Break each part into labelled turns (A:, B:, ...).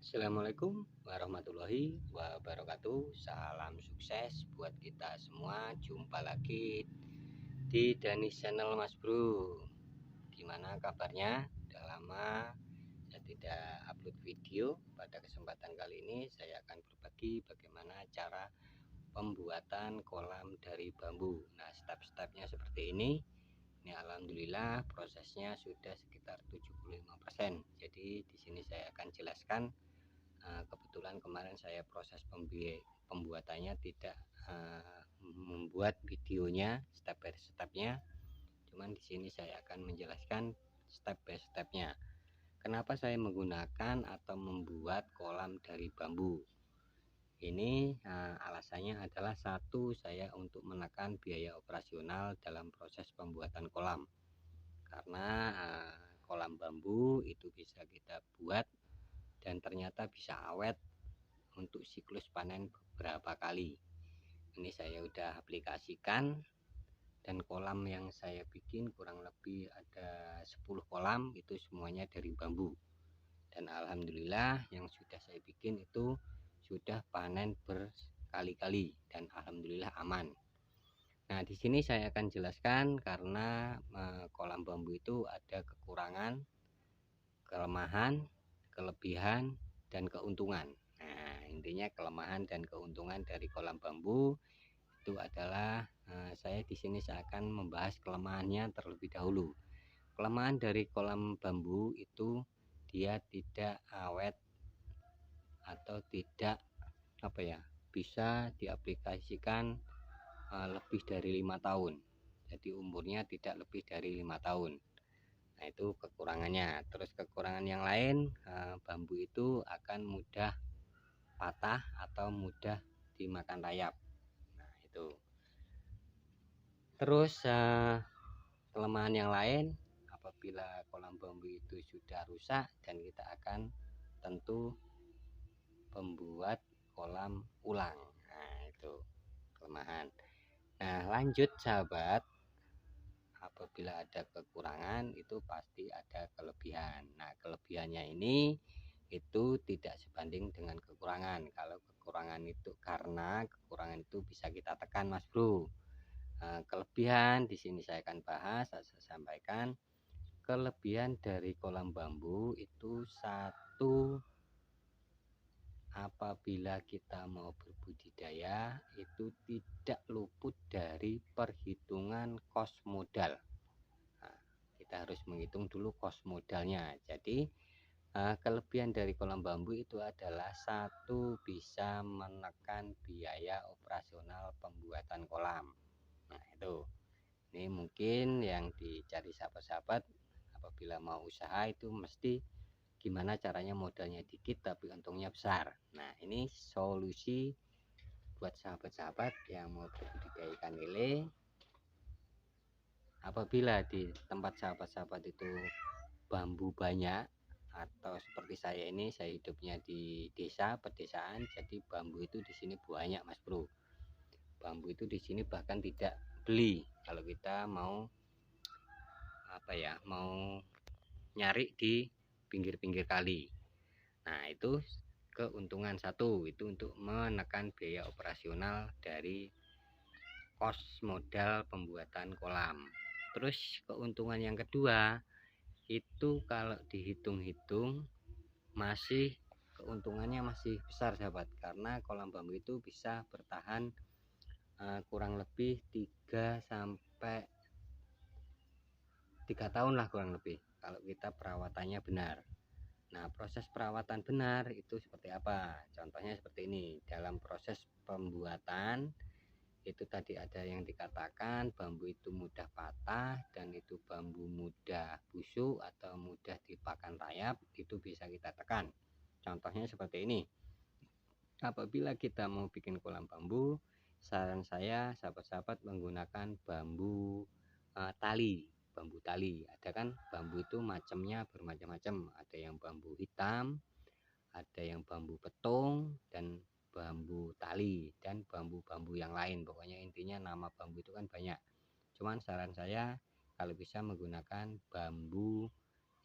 A: Assalamualaikum warahmatullahi wabarakatuh. Salam sukses buat kita semua. Jumpa lagi di Danis Channel Mas Bro. Gimana kabarnya? Udah lama saya tidak upload video. Pada kesempatan kali ini saya akan berbagi bagaimana cara pembuatan kolam dari bambu. Nah, step-stepnya seperti ini. Ini alhamdulillah prosesnya sudah sekitar 75%. Jadi di sini saya akan jelaskan. Kebetulan kemarin saya proses pembuatannya tidak membuat videonya step by stepnya, cuman di sini saya akan menjelaskan step by stepnya. Kenapa saya menggunakan atau membuat kolam dari bambu? Ini alasannya adalah satu, saya untuk menekan biaya operasional dalam proses pembuatan kolam, karena kolam bambu itu bisa kita buat dan ternyata bisa awet untuk siklus panen beberapa kali. Ini saya udah aplikasikan, dan kolam yang saya bikin kurang lebih ada 10 kolam, itu semuanya dari bambu. Dan alhamdulillah yang sudah saya bikin itu sudah panen berkali-kali dan alhamdulillah aman. Nah, di sini saya akan jelaskan karena kolam bambu itu ada kekurangan, kelemahan, kelebihan, dan keuntungan. Nah, intinya kelemahan dan keuntungan dari kolam bambu itu adalah saya di sini saya akan membahas kelemahannya terlebih dahulu. Kelemahan dari kolam bambu itu dia tidak awet atau tidak bisa diaplikasikan lebih dari 5 tahun. Jadi umurnya tidak lebih dari 5 tahun. Nah, itu kekurangannya. Terus kekurangan yang lain, bambu itu akan mudah patah atau mudah dimakan rayap. Nah, itu. Terus kelemahan yang lain, apabila kolam bambu itu sudah rusak dan kita akan tentu membuat kolam ulang. Nah, itu kelemahan. Nah, lanjut sahabat, apabila ada kekurangan itu pasti ada kelebihan. Nah, kelebihannya ini itu tidak sebanding dengan kekurangan. Kalau kekurangan itu karena kekurangan itu bisa kita tekan, Mas Bro. Kelebihan di sini saya akan bahas, saya sampaikan. Kelebihan dari kolam bambu itu satu, apabila kita mau berbudidaya itu tidak luput dari perhitungan kos modal. Kita harus menghitung dulu kos modalnya. Jadi kelebihan dari kolam bambu itu adalah satu, bisa menekan biaya operasional pembuatan kolam. Nah, itu ini mungkin yang dicari sahabat-sahabat apabila mau usaha itu mesti gimana caranya modalnya dikit tapi untungnya besar. Nah, ini solusi buat sahabat-sahabat yang mau berbudidaya ikan lele. Apabila di tempat sahabat-sahabat itu bambu banyak, atau seperti saya ini, saya hidupnya di desa pedesaan, jadi bambu itu di sini banyak, Mas Bro. Bambu itu di sini bahkan tidak beli kalau kita mau mau nyari di pinggir-pinggir kali. Nah, itu keuntungan satu, itu untuk menekan biaya operasional dari kos modal pembuatan kolam. Terus keuntungan yang kedua itu kalau dihitung-hitung masih keuntungannya masih besar sahabat, karena kolam bambu itu bisa bertahan kurang lebih 3 tahun lah kurang lebih kalau kita perawatannya benar. Nah, proses perawatan benar itu seperti apa? Contohnya seperti ini. Dalam proses pembuatan itu tadi ada yang dikatakan bambu itu mudah patah dan itu bambu mudah busuk atau mudah dipakan rayap, itu bisa kita tekan. Contohnya seperti ini. Apabila kita mau bikin kolam bambu, saran saya sahabat-sahabat menggunakan bambu tali. Bambu tali, ada kan bambu itu macamnya bermacam-macam, ada yang bambu hitam, ada yang bambu petung, dan bambu tali, dan bambu-bambu yang lain. Pokoknya intinya nama bambu itu kan banyak, cuman saran saya kalau bisa menggunakan bambu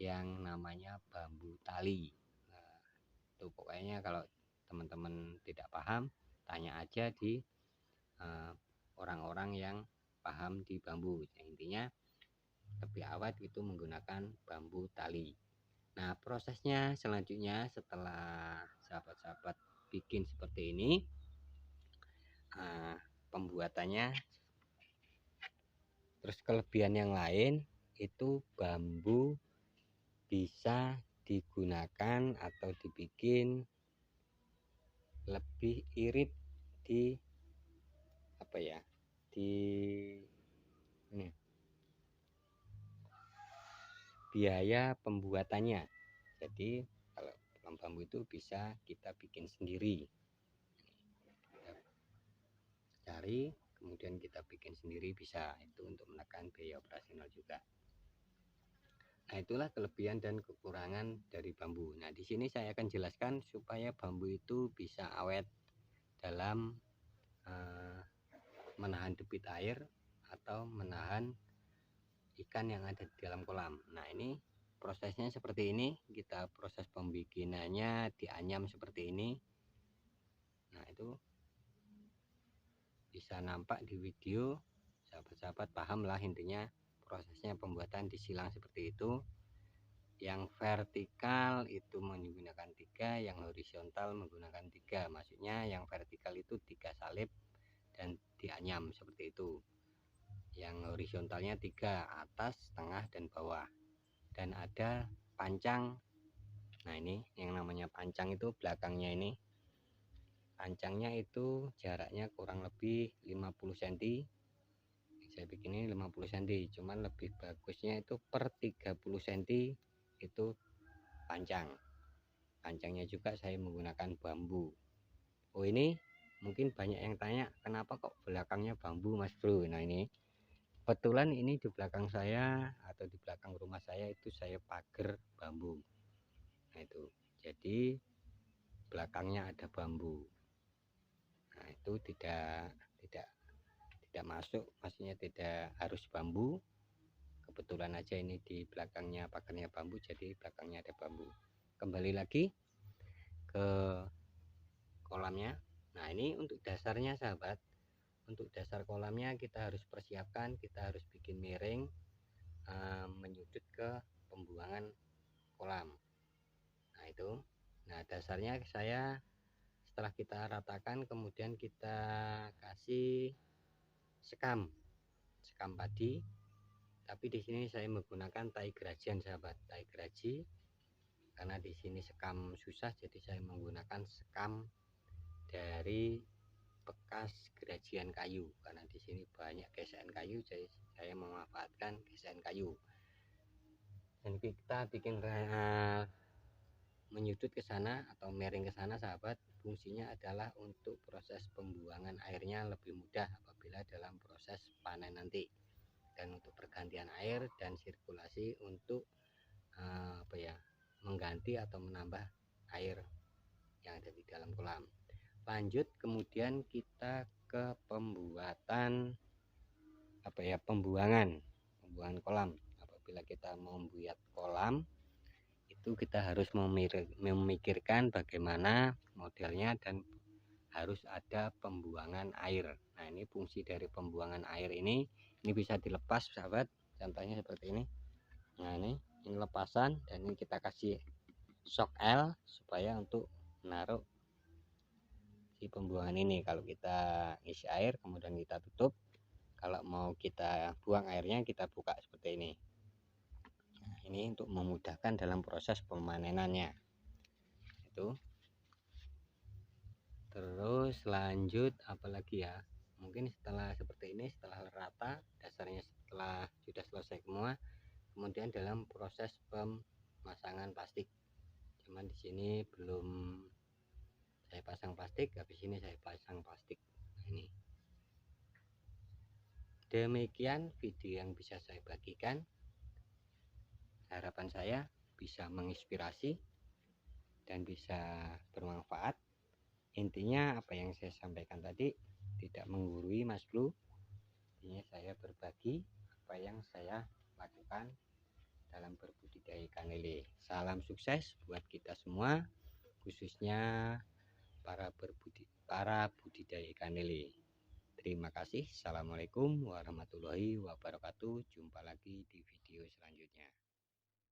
A: yang namanya bambu tali. Nah, itu pokoknya makanya kalau teman-teman tidak paham, tanya aja di orang-orang yang paham di bambu. Intinya lebih awet itu menggunakan bambu tali. Nah, prosesnya selanjutnya setelah sahabat-sahabat bikin seperti ini, pembuatannya, terus kelebihan yang lain itu bambu bisa digunakan atau dibikin lebih irit di di ini, biaya pembuatannya. Jadi kalau tulang bambu itu bisa kita bikin sendiri, kita cari kemudian kita bikin sendiri bisa, itu untuk menekan biaya operasional juga. Nah, itulah kelebihan dan kekurangan dari bambu. Nah, di sini saya akan jelaskan supaya bambu itu bisa awet dalam menahan debit air atau menahan ikan yang ada di dalam kolam. Nah, ini prosesnya seperti ini. Kita proses pembikinannya dianyam seperti ini. Nah, itu bisa nampak di video, sahabat-sahabat paham lah intinya prosesnya pembuatan disilang seperti itu. Yang vertikal itu menggunakan 3, yang horizontal menggunakan 3. Maksudnya yang vertikal itu 3 salib dan dianyam seperti itu. Yang horizontalnya 3, atas, tengah, dan bawah. Dan ada pancang. Nah, ini yang namanya pancang itu belakangnya ini. Pancangnya itu jaraknya kurang lebih 50 cm. Saya bikin ini 50 cm, cuman lebih bagusnya itu per 30 cm itu pancang. Pancangnya juga saya menggunakan bambu. Oh, ini mungkin banyak yang tanya, kenapa kok belakangnya bambu, Mas Bro? Nah, ini kebetulan ini di belakang saya atau di belakang rumah saya itu saya pagar bambu. Nah, itu jadi belakangnya ada bambu. Nah, itu tidak masuk, maksudnya tidak harus bambu. Kebetulan aja ini di belakangnya pagarnya bambu, jadi belakangnya ada bambu. Kembali lagi ke kolamnya. Nah, ini untuk dasarnya sahabat. Untuk dasar kolamnya kita harus persiapkan, kita harus bikin miring menyudut ke pembuangan kolam. Nah, itu. Nah, dasarnya saya setelah kita ratakan, kemudian kita kasih sekam padi. Tapi di sini saya menggunakan tai gerajian sahabat, tai geraji. Karena di sini sekam susah, jadi saya menggunakan sekam dari bekas gerajian kayu. Karena di sini banyak gesekan kayu, jadi saya memanfaatkan gesekan kayu. Dan kita bikin menyudut ke sana atau miring ke sana sahabat, fungsinya adalah untuk proses pembuangan airnya lebih mudah apabila dalam proses panen nanti, dan untuk pergantian air dan sirkulasi untuk mengganti atau menambah air yang ada di dalam kolam. Lanjut, kemudian kita ke pembuatan pembuangan kolam. Apabila kita mau membuat kolam itu kita harus memikirkan bagaimana modelnya dan harus ada pembuangan air. Nah, ini fungsi dari pembuangan air ini bisa dilepas sahabat, contohnya seperti ini. Nah, ini lepasan, dan ini kita kasih shock L supaya untuk menaruh si pembuangan ini. Kalau kita isi air kemudian kita tutup, kalau mau kita buang airnya kita buka seperti ini. Nah, ini untuk memudahkan dalam proses pemanenannya itu. Terus lanjut apalagi ya, mungkin setelah seperti ini, setelah rata dasarnya, setelah sudah selesai semua, kemudian dalam proses pemasangan plastik. Cuman di sini belum saya pasang plastik, habis ini saya pasang plastik. Ini demikian video yang bisa saya bagikan. Harapan saya bisa menginspirasi dan bisa bermanfaat. Intinya apa yang saya sampaikan tadi tidak menggurui Mas Bro. Intinya saya berbagi apa yang saya lakukan dalam berbudidaya ikan lele. Salam sukses buat kita semua. khususnya para budidaya ikan lele. Terima kasih. Assalamualaikum warahmatullahi wabarakatuh. Jumpa lagi di video selanjutnya.